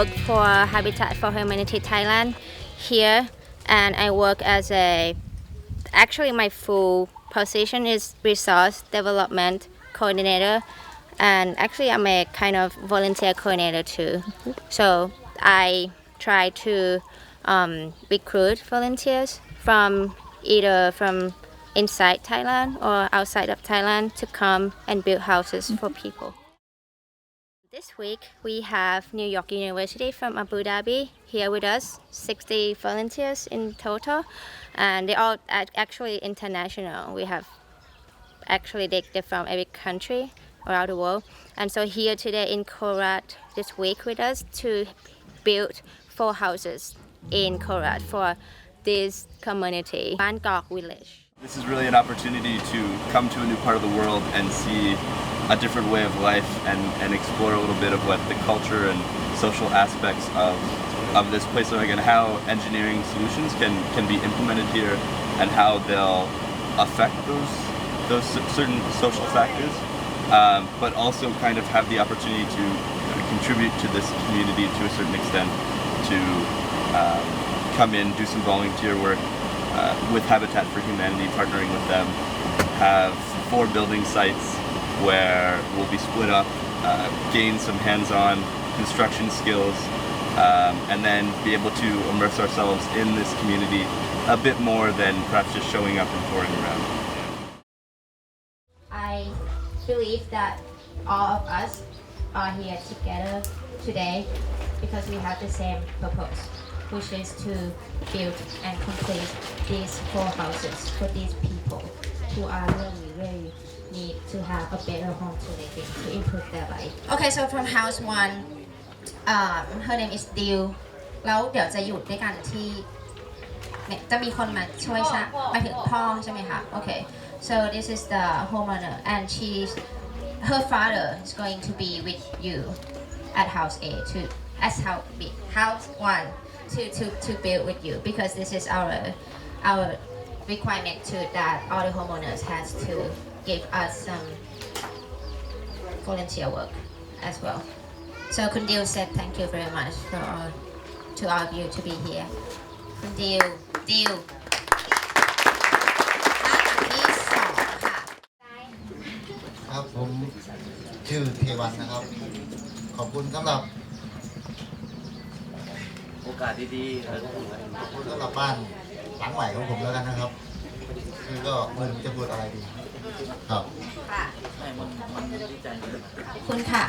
work for Habitat for Humanity Thailand here, and I work as a actually my full position is resource development coordinator, and actually I'm a kind of volunteer coordinator too. So I try to recruit volunteers from either from inside Thailand or outside of Thailand to come and build houses for people. This week we have New York University from Abu Dhabi here with us, 60 volunteers in total, and they all actually international. We have actually they're from every country around the world, and so here today in Korat this week with us to build 4 houses in Korat for this community, Bangkok village. This is really an opportunity to come to a new part of the world and see a different way of life and explore a little bit of what the culture and social aspects of this place are like, and how engineering solutions can be implemented here and how they'll affect those certain social factors, but also kind of have the opportunity to contribute to this community to a certain extent, to come in, do some volunteer work with Habitat for Humanity, partnering with them, have 4 building sites where we'll be split up, gain some hands-on construction skills, and then be able to immerse ourselves in this community a bit more than perhaps just showing up and touring around. I believe that all of us are here together today because we have the same purpose, which is to build and complete these 4 houses for these people who are really need to have a better home to live in, to improve their life. Okay, so from house 1, her name is Dill แล้วเดี๋ยวจะหยุดด้วยกันที่เนี่ยจะมีคนมาช่วยใช่หมายถึงพ่อใช่ไหมคะ Okay, so this is the homeowner and her father is going to be with you at house A house 1 to build with you because this is our requirement to that all the homeowners has to give us some volunteer work as well. So Kun Dill said thank you very much to all of you to be here. Kun Dill ที่สองค่ะครับผมชื่อเทวันนะครับขอบคุณสำหรับโอกาสดีๆขอบคุณสำหรับบ้านหลังใหม่ของผมแล้วกันนะครับคือก็มันจะพูดอะไรดีครับค่ะขอบคุณค่ะ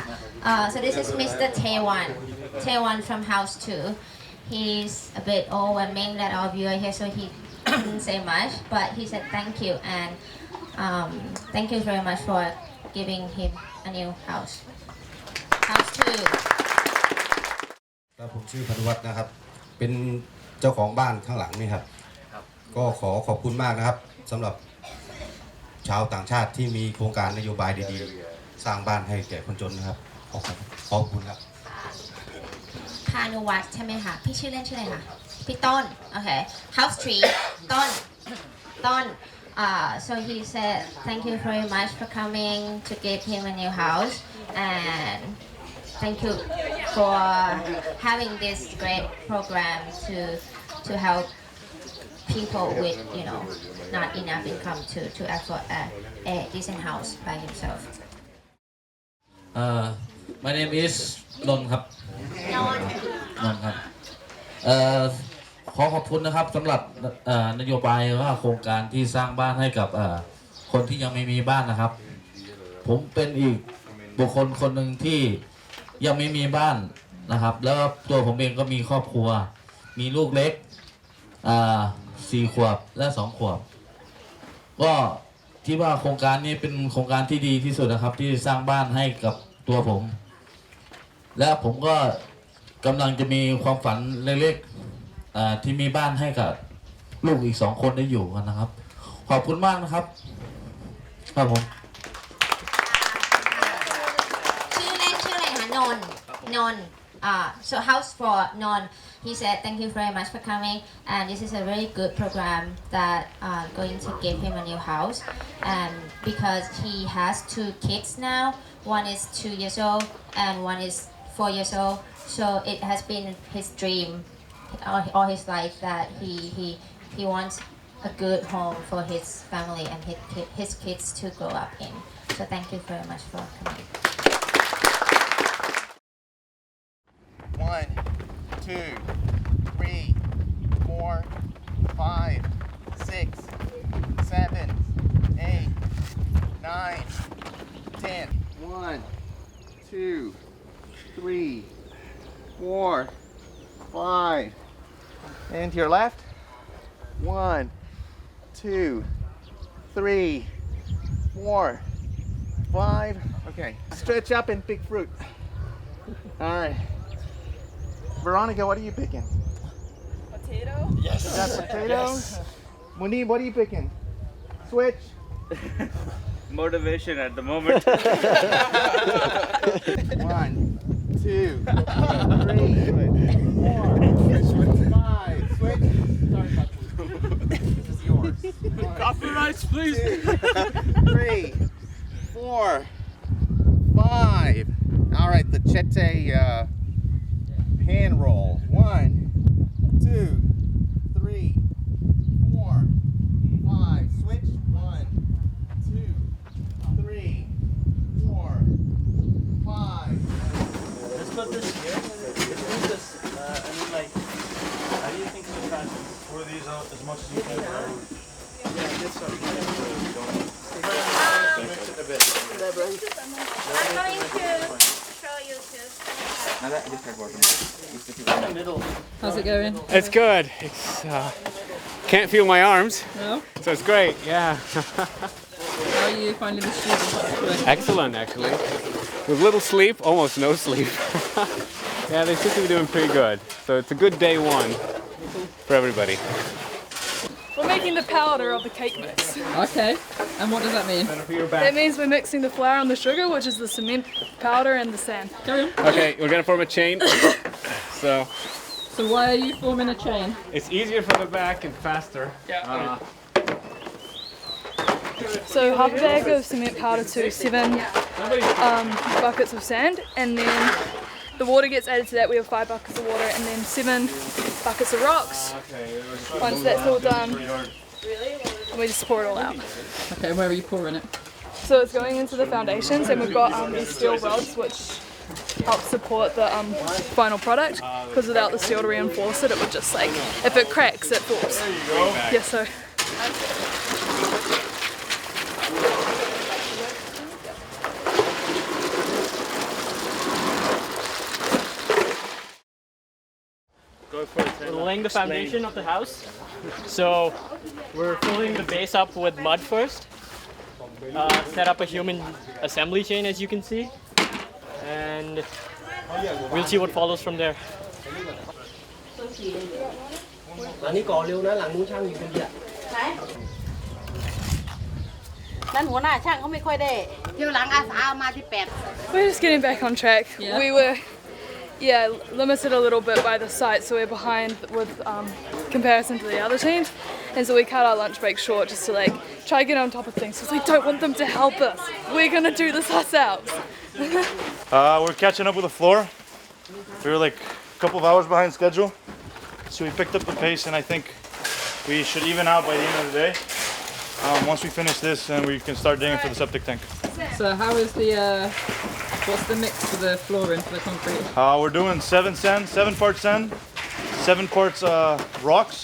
so this is Mr. Taewan from house 2 he's a bit overwhelming that all of you are here so he didn't say much but he said thank you and thank you very much for giving him a new house 2ครับผมชื่อพนุวัฒน์นะครับเป็นเจ้าของบ้านข้างหลังนี่ครับก็ขอบคุณมากนะครับสำหรับชาวต่างชาติที่มีโครงการนโยบายดีๆสร้างบ้านให้แก่คนจนนะครับขอบคุณครับพานุวัฒน์ใช่ไหมคะพี่ชื่อเล่นชื่ออะไรคะพี่ต้นโอเค house 3ต้นso he said thank you very much for coming to give him a new house and thank you for having this great program to help people with not enough income to afford a decent house by himself. My name is นนท์ครับนนท์ครับขอขอบคุณนะครับสำหรับนโยบายว่าโครงการที่สร้างบ้านให้กับคนที่ยังไม่มีบ้านนะครับผมเป็นอีกบุคคลคนหนึ่งที่ยังไม่มีบ้านนะครับแล้วตัวผมเองก็มีครอบครัวมีลูกเล็ก4 ขวบและ 2 ขวบก็ที่ว่าโครงการนี้เป็นโครงการที่ดีที่สุดนะครับที่สร้างบ้านให้กับตัวผมและผมก็กำลังจะมีความฝันเล็กๆที่มีบ้านให้กับลูกอีก2 คนได้อยู่กันนะครับขอบคุณมากนะครับครับผมชื่อเล่นชื่ออะไรคะนนท์so house for Non he said thank you very much for coming and this is a very good program that going to give him a new house and because he has 2 kids now one is 2 years old and one is 4 years old. So it has been his dream all his life that he wants a good home for his family and his kids to grow up in. So thank you very much for coming. 1, 2, 3, 4, 5, 6, 7, 8, 9, 10. 1, 2, 3, 4, 5. And to your left. 1, 2, 3, 4, 5. Okay. Stretch up and pick fruit. All right. Veronica, what are you picking? Potato? Yes. Is that potatoes? Munib, what are you picking? Switch. Motivation at the moment. 1, 2, 3, 4, 5. Switch. Sorry about this. This is yours. Copyrights, please. 3, 4, 5. All right, the Chete hand roll. 1, 2, 3, 4, 5. Switch. 1, 2, 3, 4, 5. Let's put this here. Let's move this. I mean, like, how do you think we try to pour these out as much as you can? Yeah, get some. I'm going to show you too. How's it going? It's good. Can't feel my arms, No? so it's great. Yeah, How are you finding the students? excellent actually. With little sleep, almost no sleep. Yeah, they seem to be doing pretty good. So it's a good day one for everybody. We're making the powder of the cake mix. Okay. And what does that mean? That means we're mixing the flour and the sugar, which is the cement powder and the sand. Carry on. Okay, we're gonna form a chain. So So why are you forming a chain? it's easier for the back and faster. Yeah. So half a bag of cement powder to 7 buckets of sand, and then the water gets added to that. We have 5 buckets of water, and then 7 buckets of rocks. Once that's all done, we just pour it all out. Okay, where are you pouring it? So it's going into the foundations, and we've got these steel rods which help support the final product, because without the steel to reinforce it, it would just like, if it cracks, it falls. Yeah, so. We're laying the foundation of the house. So we're filling the base up with mud first. Set up a human assembly chain, as you can see, and we'll see what follows from there. อันนี้ก่อเร็วนะหลังนู้นช่างอยู่คนเดียว นั่นหัวหน้าช่างเขาไม่ค่อยได้เที่ยวหลังอาสาเอามาที่ 8 We're just getting back on track. Yeah. We were, limited a little bit by the site, so we're behind with comparison to the other teams, and so we cut our lunch break short just to like try to get on top of things because we don't want them to help us. We're gonna do this ourselves. We're catching up with the floor. We were like a couple of hours behind schedule, so we picked up the pace, and I think we should even out by the end of the day. Once we finish this, and we can start digging for the septic tank. So how is the what's the mix for the flooring for the concrete? We're doing 7 sand, 7 parts sand, 7 parts rocks,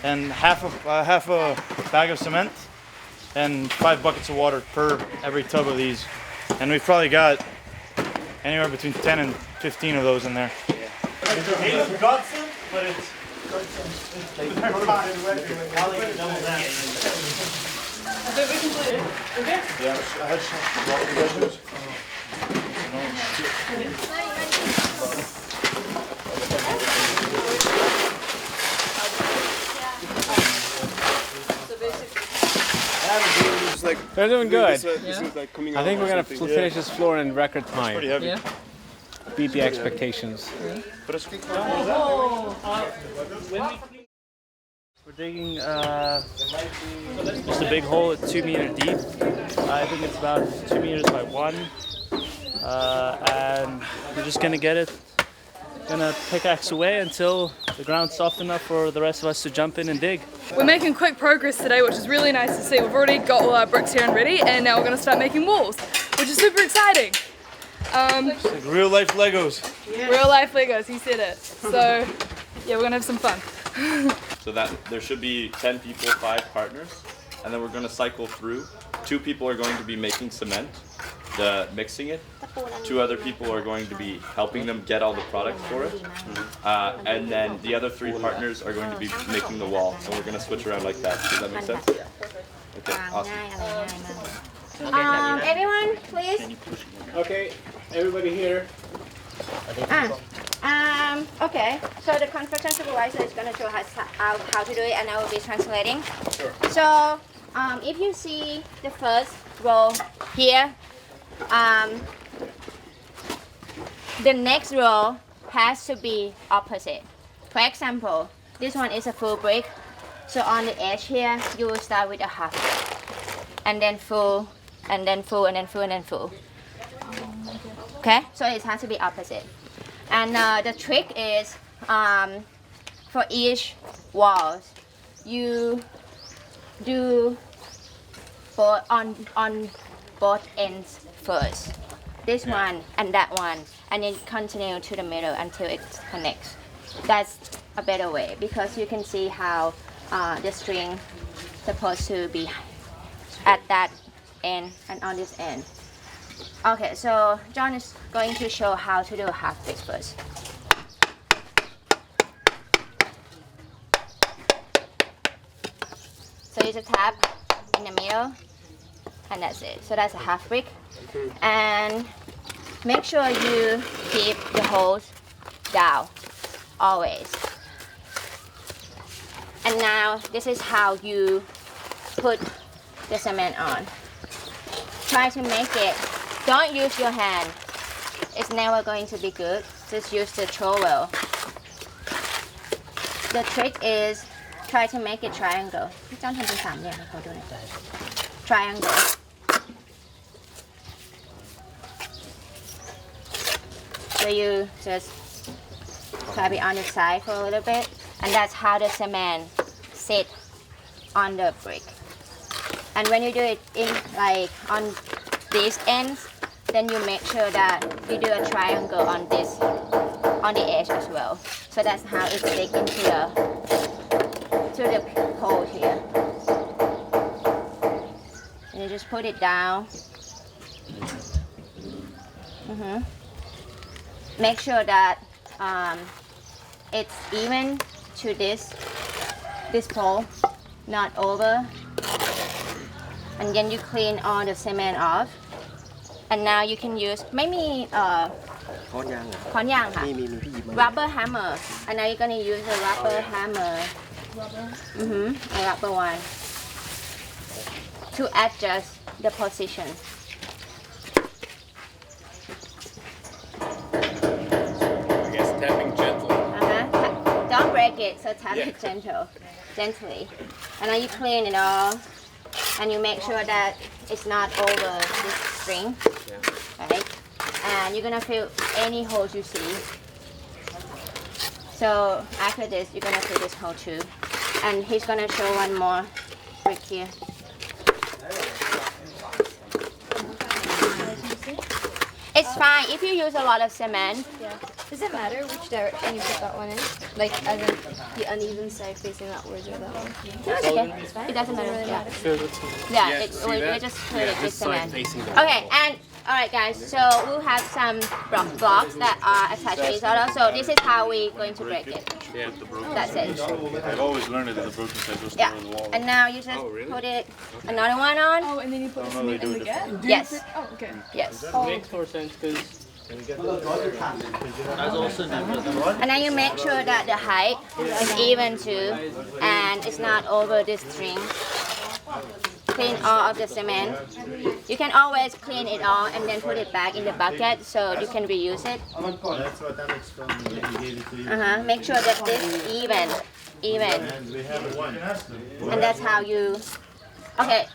and half a bag of cement, and 5 buckets of water per every tub of these. And we've probably got anywhere between 10 and 15 of those in there. It's Godson, but it's I think we can do it. Okay? They're doing good. Yeah. I think we're gonna finish this floor in record time. Pretty heavy. Yeah. Beat the expectations. We're digging just a big hole at 2 meters deep. I think it's about 2 meters by 1. and we're just gonna gonna pickaxe away until the ground's soft enough for the rest of us to jump in and dig. We're making quick progress today, which is really nice to see. We've already got all our bricks here and ready, and now we're going to start making walls, which is super exciting. It's like real life Legos. Real life Legos, he said it. So yeah, we're going to have some fun. So that there should be 10 people, 5 partners, and then we're going to cycle through. 2 people are going to be making cement, mixing it. 2 other people are going to be helping them get all the products for it. And then the other 3 partners are going to be making the wall, and we're going to switch around like that. Does that make sense? Okay, awesome. Everyone, please. Okay, everybody here. Okay, so the construction supervisor is going to show us how to do it, and I will be translating. Sure. So if you see the first row here, the next row has to be opposite. For example, this one is a full brick. So on the edge here, you will start with a half brick, and then full, and then full, and then full, and then full. Okay, so it has to be opposite. And the trick is for each walls, you do on both ends first. This one and that one, and then continue to the middle until it connects. That's a better way because you can see how the string supposed to be at that end and on this end. Okay, so John is going to show how to do a half brick first. So you just tap in the middle, and that's it. So that's a half brick. And make sure you keep the holes down, always. And now this is how you put the cement on. Try to make it, don't use your hand. It's never going to be good. Just use the trowel. The trick is try to make it triangle. Triangle. So you just tap it on the side for a little bit, and that's how the cement sit on the brick. And when you do it in like on these ends, then you make sure that you do a triangle on the edge as well. So that's how it sticks into the hole here. And you just put it down. Make sure that it's even to this pole, not over. And then you clean all the cement off. And now you can use maybe rubber hammer. And now you're gonna use a rubber hammer. A rubber one to adjust the position. Tapping gently. Don't break it, so tap it gently. And now you clean it all, and you make sure that it's not over this string, right? And you're gonna fill any holes you see. So after this, you're gonna fill this hole too. And he's gonna show one more brick here. It's fine if you use a lot of cement. Yeah. Does it matter which direction you put that one in? Like, as in the uneven side facing outwards or that one? No, it's okay. It doesn't matter. Yeah, we just put it with cement. Okay, and alright guys, so we'll have some blocks that are attached to each other. So this is how we're going to break it. Yeah. That's it. I've always learned it in the broken side just Yeah, on the wall. and now you just put it another one on. Oh, and then you put the cement in the gap? Yes. Oh, okay. Yes. Makes more sense because and then you make sure that the height is even too, and it's not over this string. Clean all of the cement. You can always clean it all and then put it back in the bucket so you can reuse it. Make sure that this is even. And that's how you Okay,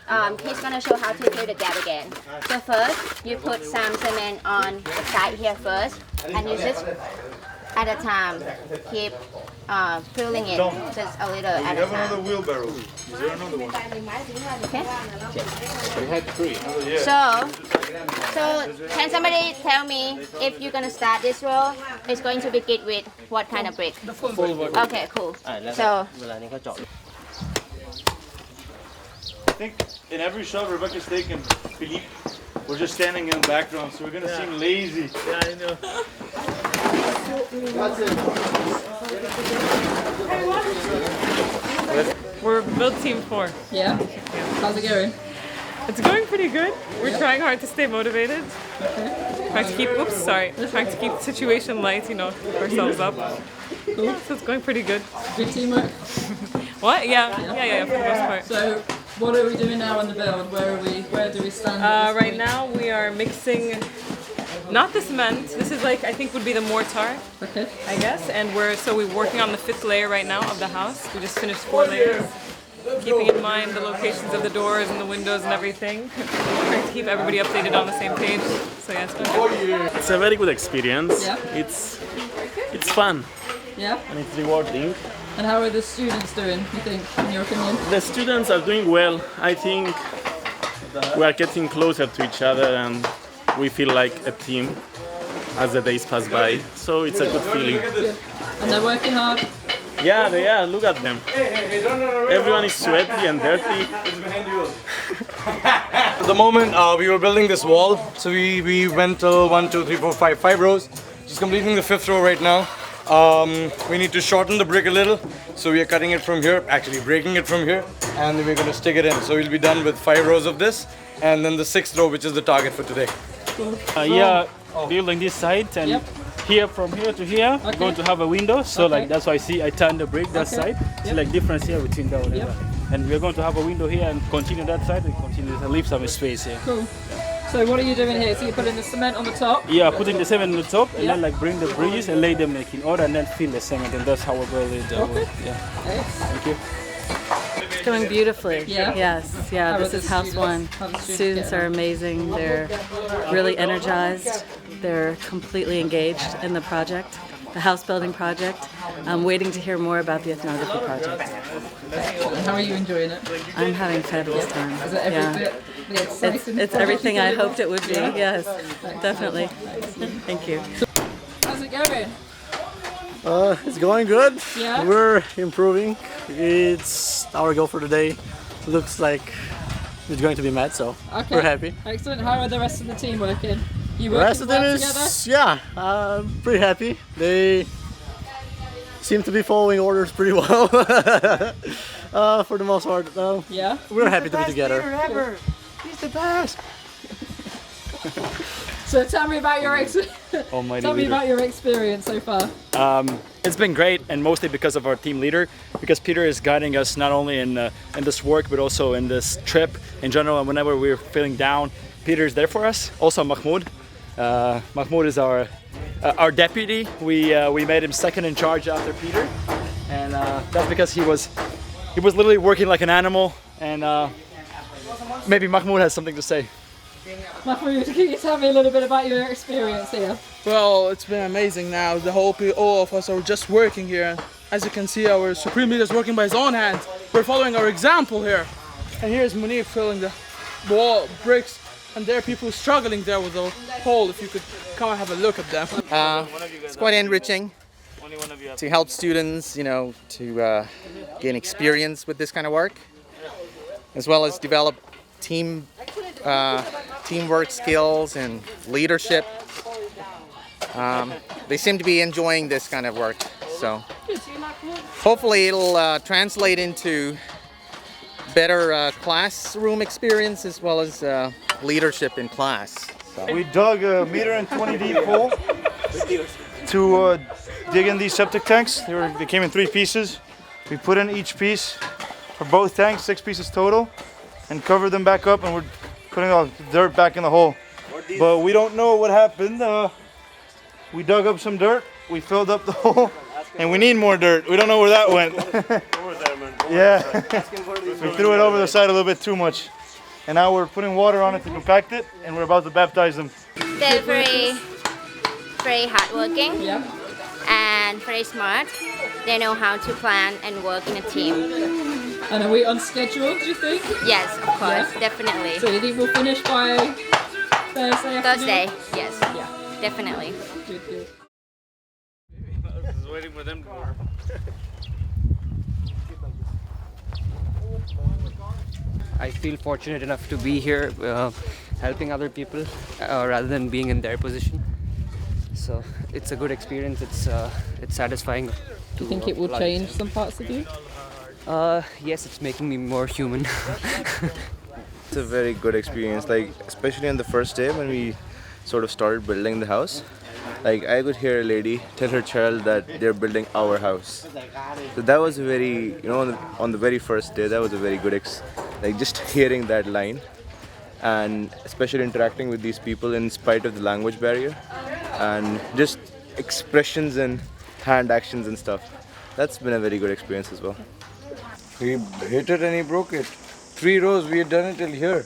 he's gonna show how to fill the gap again. So first, you put some cement on the side here first, and you just at a time keep filling it just a little at a time. Wheelbarrow. Is there another one? Okay. We had 3. So can somebody tell me if you're gonna start this row, it's going to begin with what kind of brick? Okay, cool. So. I think in every shot Rebecca's taken Philippe. We're just standing in the background, so we're gonna seem lazy. Yeah, I know. We're build team 4. Yeah? How's it going? It's going pretty good. We're trying hard to stay motivated. Trying to keep, trying to keep the situation light, ourselves up. Cool. So it's going pretty good. Good teamwork? What? Yeah, for the most part. So, what are we doing now on the build? Where do we stand? Right now we are mixing, not the cement, this is like, I think would be the mortar, I guess. And we're working on the 5th layer right now of the house. We just finished 4 layers. Keeping in mind the locations of the doors and the windows and everything. Trying to keep everybody updated on the same page. So yeah, it's going good. It's a very good experience. Yeah. It's fun. Yeah. And it's rewarding. And how are the students doing, you think, in your opinion? The students are doing well. I think we are getting closer to each other and we feel like a team as the days pass by. So it's a good feeling. Good. And they're working hard? Yeah, they are. Look at them. Everyone is sweaty and dirty. At the moment, we were building this wall. So we went till 1, 2, 3, 4, 5 rows. Just completing the 5th row right now. We need to shorten the brick a little. So we are cutting it from here, actually breaking it from here. And then we're going to stick it in. So we'll be done with 5 rows of this. And then the 6th row, which is the target for today. Building this side and here from here to here, we're going to have a window. So like that's why I turned the brick that side. It's like difference here between that whatever. And we're going to have a window here and continue that side and continue to leave some space here. Cool. So what are you doing here? So you're putting the cement on the top? Yeah, putting the cement on the top and then like bring the bridges and lay them like in order and then fill the cement, and that's how we're building it. Thank you. It's going beautifully. Yeah? Yes. Yeah, this is house 1. Students are amazing. They're really energized. They're completely engaged in the project, the house building project. I'm waiting to hear more about the ethnography project. And how are you enjoying it? I'm having a fabulous time. Is it every bit the exciting? It's everything I hoped it would be. Yes, definitely. Thank you. How's it going? It's going good. Yeah? We're improving. It's our goal for the day. Looks like it's going to be met, so we're happy. Excellent. How are the rest of the team working? You The working rest of them well is, together? pretty happy. They seem to be following orders pretty well for the most part. Yeah? We're happy to be together. He's the best. So tell me about your experience so far. It's been great, and mostly because of our team leader, because Peter is guiding us not only in this work but also in this trip in general. And whenever we're feeling down, Peter is there for us. Also Mahmoud. Mahmoud is our deputy. We made him second in charge after Peter, and that's because he was literally working like an animal. And maybe Mahmoud has something to say. Mahmoud, can you tell me a little bit about your experience here? Well, it's been amazing now. All of us are just working here. As you can see, our supreme leader is working by his own hands. We're following our example here. And here's Munir filling the wall, bricks, and there are people struggling there with the hole. If you could come and have a look at them. It's quite enriching to help students, to gain experience with this kind of work, as well as develop teamwork skills and leadership. They seem to be enjoying this kind of work, so hopefully it'll translate into better classroom experience as well as leadership in class. So. We dug a 1.20 meter deep hole to dig in these septic tanks. They came in 3 pieces. We put in each piece for both tanks, 6 pieces total, and covered them back up, and we're putting all the dirt back in the hole. But we don't know what happened. We dug up some dirt, we filled up the hole, and we need more dirt. We don't know where that went. Yeah. We threw it over the side a little bit too much. And now we're putting water on it to compact it, and we're about to baptize them. They're very hardworking and very smart. They know how to plan and work in a team. And are we on schedule, do you think? Yes, of course, definitely. So you think we'll finish by Thursday? Thursday, yes. Definitely. Good. I was waiting for them to warm. I feel fortunate enough to be here helping other people rather than being in their position. So it's a good experience. It's satisfying. Do you think it will change some parts of you? Yes, it's making me more human. It's a very good experience, like especially on the first day when we sort of started building the house. Like I could hear a lady tell her child that they're building our house. So that was a very, on the very first day, that was a very good like just hearing that line, and especially interacting with these people in spite of the language barrier, and just expressions and hand actions and stuff. That's been a very good experience as well. He hit it and he broke it. 3 rows, we had done it till here.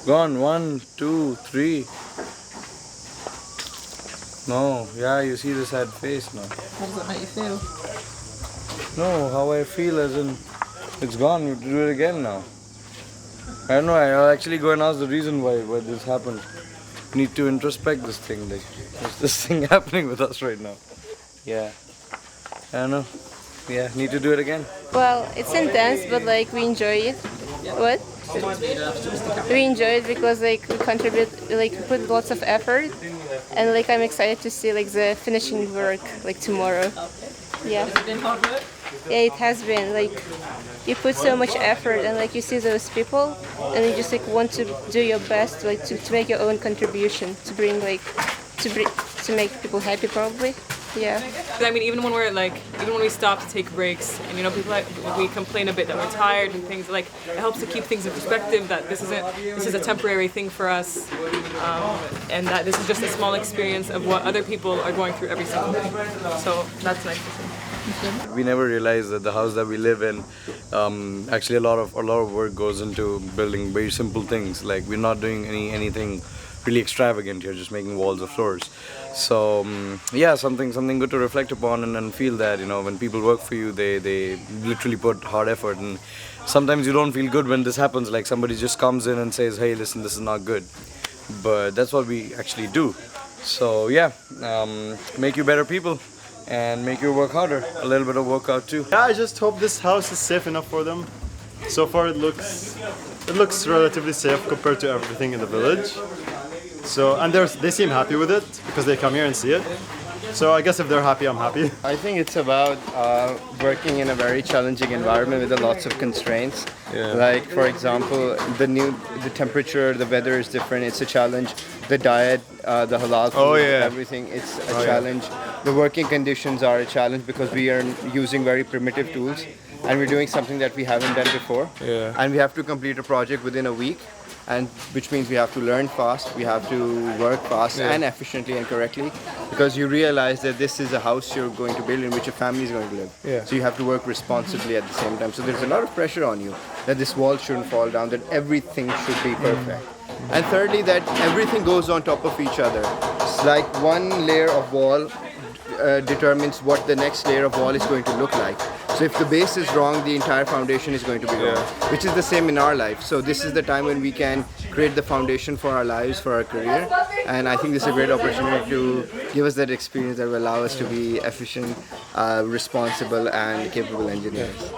Gone, 1, 2, 3. No, yeah, you see the sad face now. How does that make you feel? No, how I feel as in, it's gone, you have to do it again now. I don't know, I'll actually go and ask the reason why this happened. Need to introspect this thing, like, there's this thing happening with us right now. Yeah, I don't know. Yeah, need to do it again. Well, it's intense, but like we enjoy it. What? We enjoy it because like we contribute, like we put lots of effort, and like I'm excited to see like the finishing work like tomorrow. Yeah. Has it been hard work? Yeah, it has been. Like you put so much effort, and like you see those people, and you just like want to do your best, like to make your own contribution to bring like to make people happy probably. Yeah. I mean, even when we stop to take breaks, and people we complain a bit that we're tired and things, like it helps to keep things in perspective that this is a temporary thing for us, and that this is just a small experience of what other people are going through every single day. So that's nice to see. We never realized that the house that we live in, actually a lot of work goes into building very simple things. Like we're not doing anything really extravagant here, just making walls or floors. So yeah, something good to reflect upon and feel that when people work for you, they literally put hard effort, and sometimes you don't feel good when this happens, like somebody just comes in and says, hey listen, this is not good, but that's what we actually do. So yeah, make you better people and make you work harder, a little bit of workout too. Yeah, I just hope this house is safe enough for them. So far it looks relatively safe compared to everything in the village. So, and they seem happy with it because they come here and see it. So I guess if they're happy, I'm happy. I think it's about working in a very challenging environment with lots of constraints. Yeah. Like for example, the temperature, the weather is different. It's a challenge. The diet, the halal food, everything. It's a challenge. Yeah. The working conditions are a challenge because we are using very primitive tools, and we're doing something that we haven't done before. Yeah. And we have to complete a project within a week. And which means we have to learn fast, we have to work fast and efficiently and correctly, because you realize that this is a house you're going to build in which a family is going to live. Yeah. So you have to work responsibly at the same time. So there's a lot of pressure on you that this wall shouldn't fall down, that everything should be perfect. And thirdly, that everything goes on top of each other. It's like one layer of wall determines what the next layer of wall is going to look like. So if the base is wrong, the entire foundation is going to be wrong, which is the same in our life. So this is the time when we can create the foundation for our lives, for our career. And I think this is a great opportunity to give us that experience that will allow us to be efficient, responsible and capable engineers.